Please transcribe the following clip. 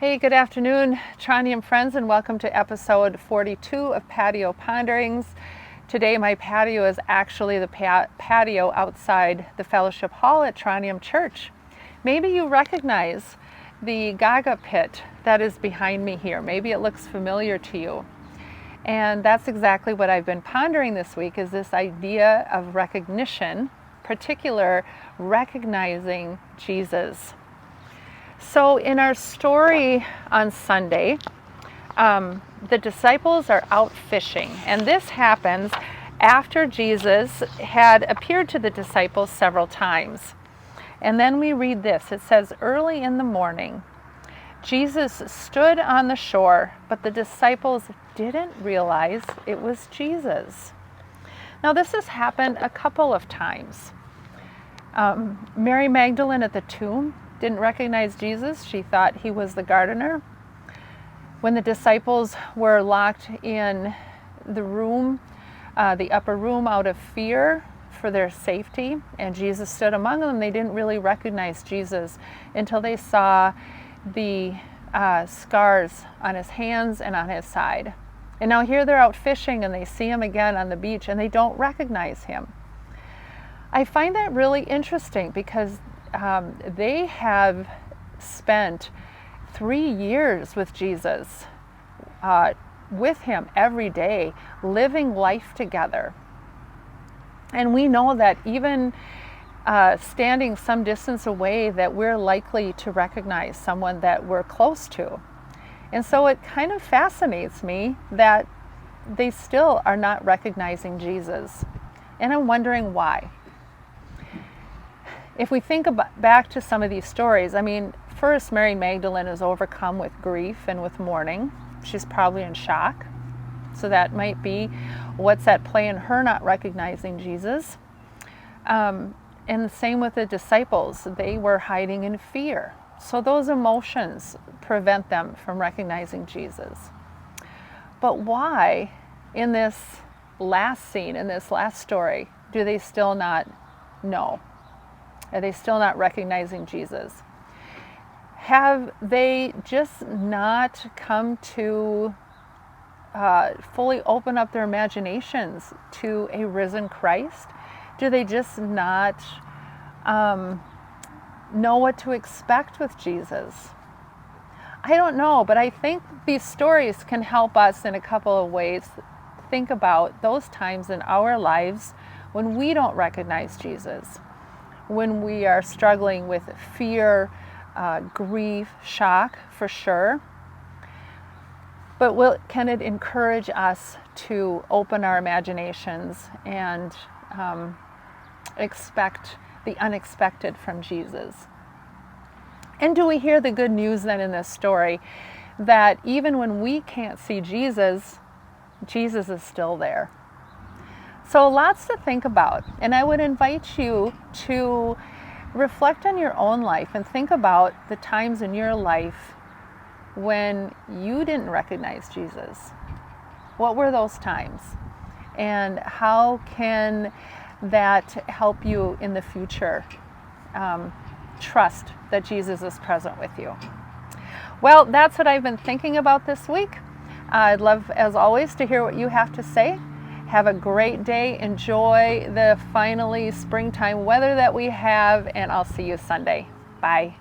Hey, good afternoon, Trondheim friends, and welcome to episode 42 of Patio Ponderings. Today my patio is actually the patio outside the fellowship hall at Trondheim Church. Maybe you recognize the Gaga pit that is behind me here. Maybe it looks familiar to you. And that's exactly what I've been pondering this week, is this idea of recognition, particular recognizing Jesus. So in our story on Sunday, the disciples are out fishing, and this happens after Jesus had appeared to the disciples several times. And then we read this. It says, early in the morning, Jesus stood on the shore, but the disciples didn't realize it was Jesus. Now this has happened a couple of times. Mary Magdalene at the tomb didn't recognize Jesus. She thought he was the gardener. When the disciples were locked in the room, the upper room, out of fear for their safety, and Jesus stood among them, they didn't really recognize Jesus until they saw the scars on his hands and on his side. And now here they're out fishing and they see him again on the beach and they don't recognize him. I find that really interesting because they have spent 3 years with Jesus, with him every day, living life together. And we know that even standing some distance away, that we're likely to recognize someone that we're close to. And so it kind of fascinates me that they still are not recognizing Jesus. And I'm wondering why. If we think back to some of these stories, first Mary Magdalene is overcome with grief and with mourning. She's probably in shock. So that might be what's at play in her not recognizing Jesus. And the same with the disciples. They were hiding in fear. So those emotions prevent them from recognizing Jesus. But why, in this last scene, in this last story, do they still not know? Are they still not recognizing Jesus? Have they just not come to fully open up their imaginations to a risen Christ? Do they just not know what to expect with Jesus? I don't know, but I think these stories can help us in a couple of ways think about those times in our lives when we don't recognize Jesus, when we are struggling with fear, grief, shock, for sure. But can it encourage us to open our imaginations and expect the unexpected from Jesus? And do we hear the good news then in this story, that even when we can't see Jesus, Jesus is still there? So lots to think about, and I would invite you to reflect on your own life and think about the times in your life when you didn't recognize Jesus. What were those times? And how can that help you in the future? Trust that Jesus is present with you. Well, that's what I've been thinking about this week. I'd love, as always, to hear what you have to say. Have a great day. Enjoy the finally springtime weather that we have, and I'll see you Sunday. Bye.